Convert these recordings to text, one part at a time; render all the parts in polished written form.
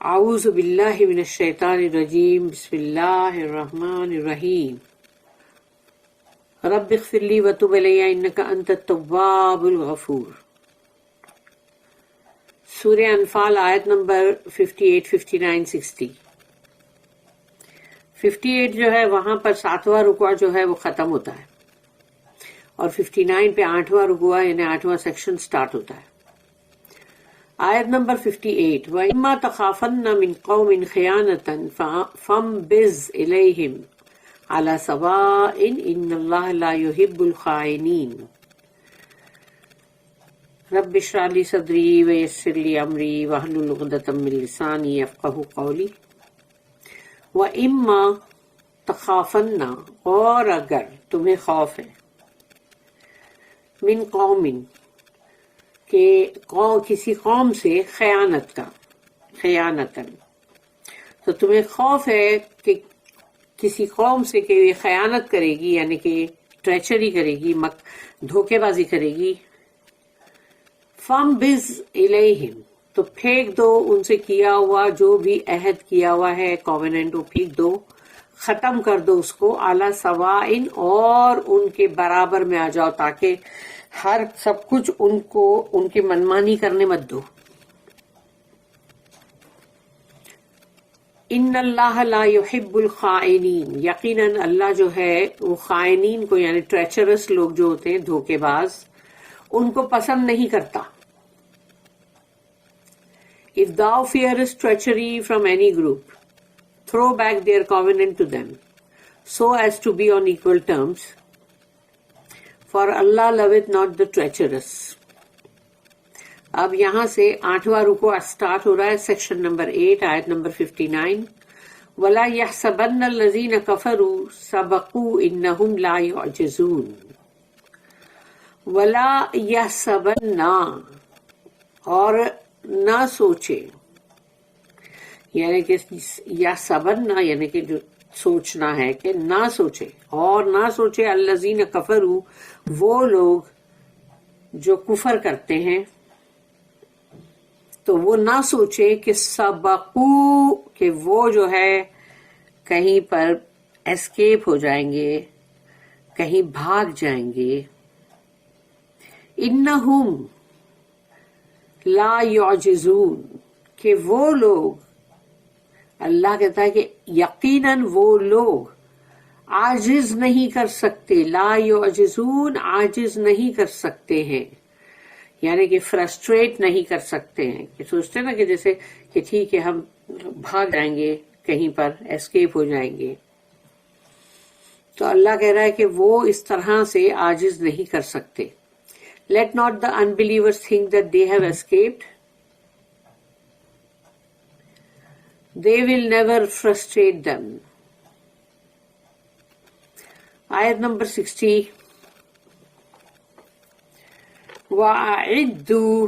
اعوذ باللہ من الشیطان الرجیم بسم اللہ الرحمن الرحیم رب اغفر لی وتب علی انک انت التواب الغفور۔ سورہ انفال آیت نمبر 58، 59، 60۔ 58 جو ہے وہاں پر 7واں رکوع جو ہے وہ ختم ہوتا ہے، اور 59 پہ 8واں رکوع یعنی 8واں سیکشن سٹارٹ ہوتا ہے۔ آیت نمبر 58، وَإِمَّا تَخَافَنَّ مِن قَوْمٍ خِيَانَةً فَانبِذْ إِلَيْهِمْ عَلَى سَوَاءٍ إِنَّ اللَّهَ لَا يُحِبُّ الْخَائِنِينَ۔ رب اشرح لي صدری ويسر لي امری واحلل عقدۃ من لسانی یفقہوا قولی۔ وَإِمَّا تَخَافَنَّ، اور اگر تمہیں خوف ہے، من قوم، کہ کسی قوم سے خیانت کا، خیانتاً، تو تمہیں خوف ہے کہ کسی قوم سے کہ یہ خیانت کرے گی، یعنی کہ ٹریچری کرے گی، دھوکے بازی کرے گی۔ فَانبِذْ إِلَيْهِمْ، تو پھینک دو ان سے کیا ہوا جو بھی عہد کیا ہوا ہے، کووننٹ، وہ پھینک دو، ختم کر دو اس کو، عَلَى سَوَاءٍ، اور ان کے برابر میں آ جاؤ، تاکہ ہر سب کچھ ان کو ان کی منمانی کرنے مت دو۔ ان اللہ لا يحب الخائنین، یقیناً اللہ جو ہے وہ خائنین کو، یعنی ٹریچرس لوگ جو ہوتے ہیں، دھوکے باز، ان کو پسند نہیں کرتا۔ If thou fearest treachery from any group, throw back their covenant to them, so as to be on equal terms, for Allah loveth not the treacherous۔ اب یہاں سے 8واں رکوع سٹارٹ ہو رہا ہے، سیکشن نمبر 8، آیت نمبر 59۔ وَلَا يَحْسَبَنَّ الَّذِينَ كَفَرُوا سَبَقُوا إِنَّهُمْ لَا يُعْجِزُونَ۔ وَلَا يَحْسَبَنَّ، اور نہ سوچے، یعنی کہ یحسبن یعنی کہ جو سوچنا ہے، کہ نہ سوچے، اور نہ سوچے الذین کفروا، وہ لوگ جو کفر کرتے ہیں، تو وہ نہ سوچے کہ سبقو، کہ وہ جو ہے کہیں پر اسکیپ ہو جائیں گے، کہیں بھاگ جائیں گے۔ انہم لا یعجزون، کہ وہ لوگ، اللہ کہتا ہے کہ یقیناً وہ لوگ عاجز نہیں کر سکتے، لا یعجزون، عاجز نہیں کر سکتے ہیں، یعنی کہ فرسٹریٹ نہیں کر سکتے ہیں، کہ سوچتے نا کہ جیسے کہ ٹھیک ہے ہم بھاگ جائیں گے، کہیں پر اسکیپ ہو جائیں گے، تو اللہ کہہ رہا ہے کہ وہ اس طرح سے عاجز نہیں کر سکتے۔ Let not the unbelievers think that they have escaped. They will never frustrate them۔ آیت نمبر 60۔ وَأَعِدُّوا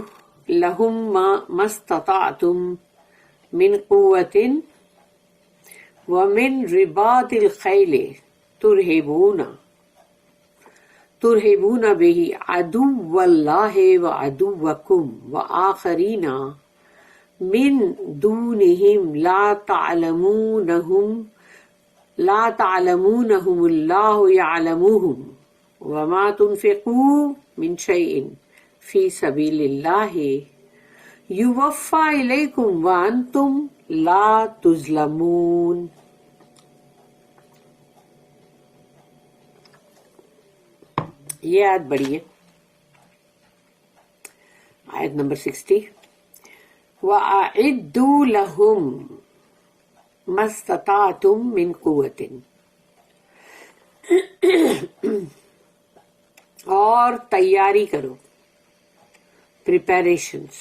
لَهُم مَّا اسْتَطَعْتُم مِّن قُوَّةٍ وَمِن رِّبَاطِ الْخَيْلِ ترهبون به عدو الله وعدوكم وآخرين من دونهم لا تعلمونهم الله يعلمهم وما تنفقوا من شيء في سبيل الله يوفى إليكم وأنتم لا تظلمون۔ یہ آیت بڑی ہے، آیت نمبر 60۔ وَأَعِدُّوا لَهُم مَّا اسْتَطَعْتُم مِّن قُوَّةٍ، اور تیاری کرو، پریپریشنز،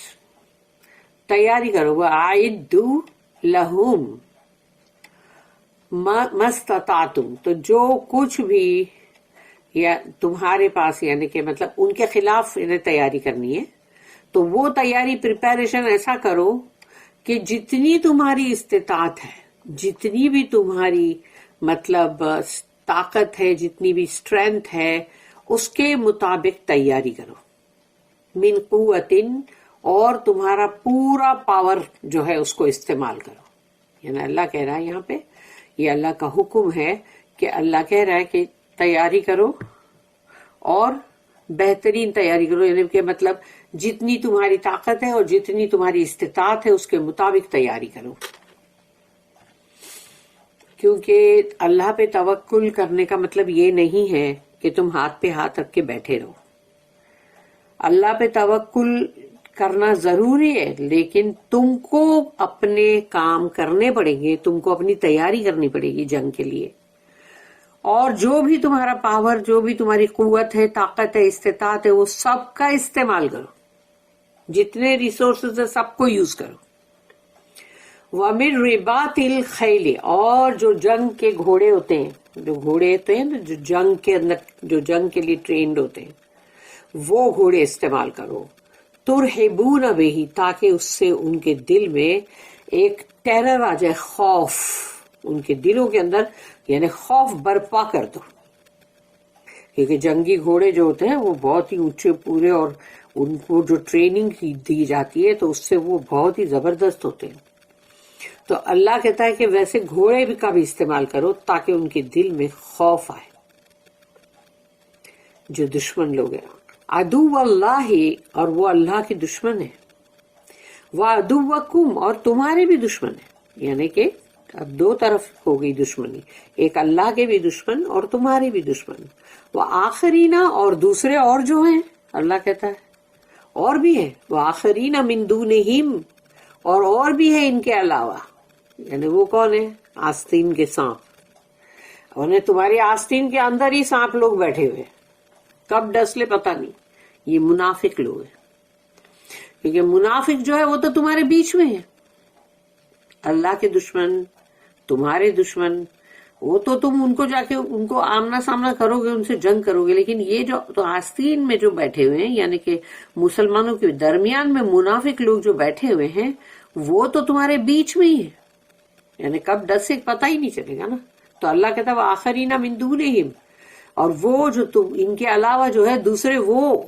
تیاری کرو۔ وَأَعِدُّوا لَهُم مَّا اسْتَطَعْتُم، تو جو کچھ بھی یا تمہارے پاس، یعنی کہ مطلب ان کے خلاف انہیں تیاری کرنی ہے، تو وہ تیاری، پریپریشن ایسا کرو کہ جتنی تمہاری استطاعت ہے، جتنی بھی تمہاری مطلب طاقت ہے، جتنی بھی اسٹرینتھ ہے، اس کے مطابق تیاری کرو۔ من قوتن، اور تمہارا پورا پاور جو ہے اس کو استعمال کرو. یعنی اللہ کہہ رہا ہے یہاں پہ، یہ اللہ کا حکم ہے کہ اللہ کہہ رہا ہے کہ تیاری کرو اور بہترین تیاری کرو. یعنی کہ مطلب جتنی تمہاری طاقت ہے اور جتنی تمہاری استطاعت ہے اس کے مطابق تیاری کرو. کیونکہ اللہ پہ توکل کرنے کا مطلب یہ نہیں ہے کہ تم ہاتھ پہ ہاتھ رکھ کے بیٹھے رہو. اللہ پہ توکل کرنا ضروری ہے، لیکن تم کو اپنے کام کرنے پڑیں گے، تم کو اپنی تیاری کرنی پڑے گی جنگ کے لیے. اور جو بھی تمہارا پاور، جو بھی تمہاری قوت ہے، طاقت ہے، استطاعت ہے، وہ سب کا استعمال کرو. جتنے ریسورسز ہیں سب کو یوز کرو. وَمِن رِبَاطِ الْخَيْلِ، اور جو جنگ کے گھوڑے ہوتے ہیں، جو گھوڑے ہوتے ہیں نا جو جنگ کے اندر، جو جنگ کے لیے ٹرینڈ ہوتے ہیں، وہ گھوڑے استعمال کرو. ترہبون بہ، تاکہ اس سے ان کے دل میں ایک ٹیرر آ جائے، خوف ان کے دلوں کے اندر، یعنی خوف برپا کر دو. کیونکہ جنگی گھوڑے جو ہوتے ہیں وہ بہت ہی اونچے پورے، اور ان کو جو ٹریننگ دی جاتی ہے تو اس سے وہ بہت ہی زبردست ہوتے ہیں. تو اللہ کہتا ہے کہ ویسے گھوڑے بھی کا بھی استعمال کرو تاکہ ان کے دل میں خوف آئے. جو دشمن لوگ ہیں، عدو اللہ، اور وہ اللہ کے دشمن ہے. وعدوکم، اور تمہارے بھی دشمن ہے. یعنی کہ اب دو طرف ہو گئی دشمنی، ایک اللہ کے بھی دشمن اور تمہارے بھی دشمن. وآخرین، اور دوسرے اور جو ہیں، اللہ کہتا ہے اور بھی ہیں. وآخرین من دونہم، اور بھی ہے ان کے علاوہ. یعنی وہ کون ہے؟ آستین کے سانپ. انہیں تمہاری آستین کے اندر ہی سانپ لوگ بیٹھے ہوئے، کب ڈس لے پتہ نہیں. یہ منافق لوگ ہیں. کیونکہ منافق جو ہے وہ تو تمہارے بیچ میں ہے. اللہ کے دشمن، تمہارے دشمن، وہ تو تم ان کو جا کے ان کو آمنا سامنا کرو گے، ان سے جنگ کرو گے. لیکن یہ جو تو آستین میں جو بیٹھے ہوئے ہیں، یعنی کہ مسلمانوں کے درمیان میں منافق لوگ جو بیٹھے ہوئے ہیں، وہ تو تمہارے بیچ میں ہی ہے. یعنی کب ڈس سے پتہ ہی نہیں چلے گا نا. تو اللہ کہتا ہے آخرین من دونہم، اور وہ جو تم ان کے علاوہ جو ہے دوسرے، وہ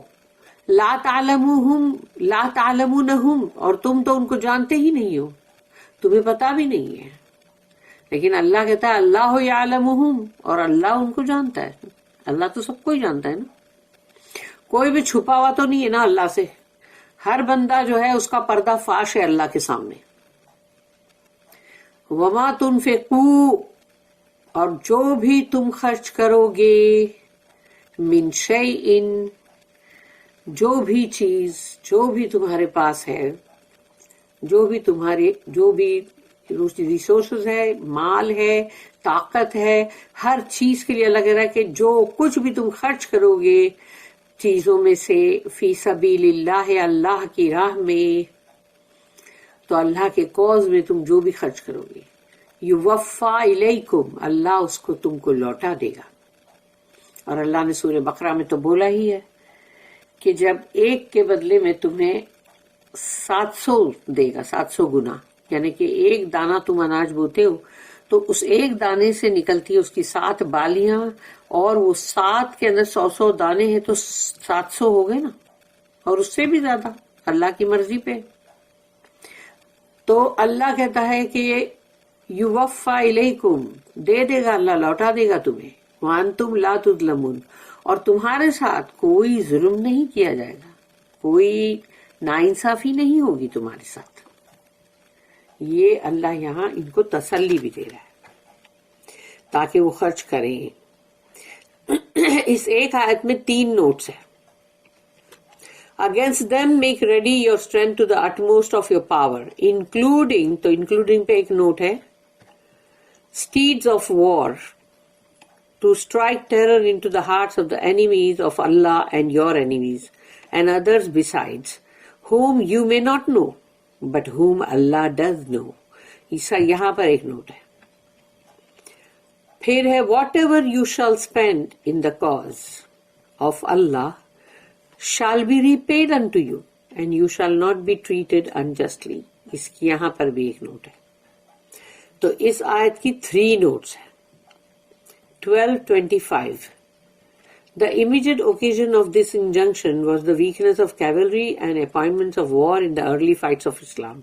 لا تعلموہم لا تعلمونہم، اور تم تو ان کو جانتے ہی نہیں ہو، تمہیں پتا بھی نہیں ہے. لیکن اللہ کہتا ہے اللہ یعلمہم، اور اللہ ان کو جانتا ہے. اللہ تو سب کو ہی جانتا ہے نا، کوئی بھی چھپا ہوا تو نہیں ہے نا اللہ سے. ہر بندہ جو ہے اس کا پردہ فاش ہے اللہ کے سامنے. وما تنفقوا، اور جو بھی تم خرچ کرو گے، من شیء، جو بھی چیز، جو بھی تمہارے پاس ہے، جو بھی ریسورسز ہے، مال ہے، طاقت ہے، ہر چیز کے لیے اللہ کہہ رہا ہے کہ جو کچھ بھی تم خرچ کرو گے چیزوں میں سے، فی سبیل اللہ، اللہ کی راہ میں، تو اللہ کے کاز میں تم جو بھی خرچ کرو گے، یوفا الیکم، اللہ اس کو تم کو لوٹا دے گا. اور اللہ نے سورہ بقرہ میں تو بولا ہی ہے کہ جب ایک کے بدلے میں تمہیں 700 دے گا، 700 گنا. یعنی کہ ایک دانہ تم اناج بوتے ہو تو اس ایک دانے سے نکلتی ہے اس کی 7 بالیاں، اور وہ 7 کے اندر 100 دانے ہیں تو 700 ہو گئے نا، اور اس سے بھی زیادہ اللہ کی مرضی پہ. تو اللہ کہتا ہے کہ یوفا الیکم، دے دے گا اللہ، لوٹا دے گا تمہیں. وانتم لا تظلمون، اور تمہارے ساتھ کوئی ظلم نہیں کیا جائے گا، کوئی ناانصافی نہیں ہوگی تمہارے ساتھ. یہ اللہ یہاں ان کو تسلی بھی دے رہا ہے تاکہ وہ خرچ کریں. اس ایک آیت میں 3 نوٹس ہیں. Against them make ready your strength to the utmost of your power, including، تو including پہ ایک نوٹ ہے، steeds of war, to strike terror into the hearts of the enemies of Allah and your enemies, and others besides, whom you may not know, but whom Allah does know. یہاں پر ایک note ہے. پھر ہے whatever you shall spend in the cause of Allah shall be repaid unto you, and you shall not be treated unjustly. اس کی یہاں پر بھی ایک note ہے. تو اس آیت کی 3 نوٹس ہیں. 12:25 The immediate occasion of this injunction was the weakness of cavalry and appointments of war in the early fights of Islam.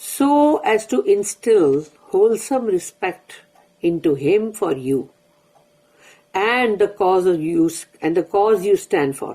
so as to instill wholesome respect into him for you and the cause you stand for.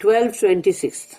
12:26,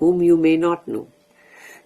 whom you may not know.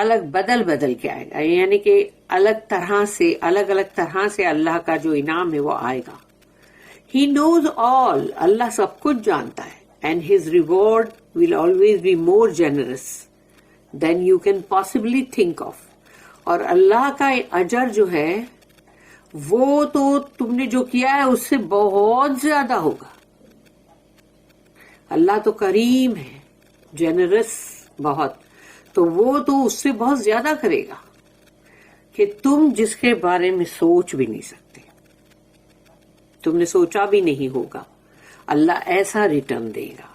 الگ بدل بدل کے آئے گا، یعنی کہ الگ الگ طرح سے اللہ کا جو انعام ہے وہ آئے گا. He knows all. اللہ سب کچھ جانتا ہے. And his reward will always be more generous than you can possibly think of. اور اللہ کا اجر جو ہے وہ تو تم نے جو کیا ہے اس سے بہت زیادہ ہوگا. اللہ تو کریم ہے، جنرس بہت، تو وہ تو اس سے بہت زیادہ کرے گا کہ تم جس کے بارے میں سوچ بھی نہیں سکتے، تم نے سوچا بھی نہیں ہوگا. اللہ ایسا ریٹرن دے گا.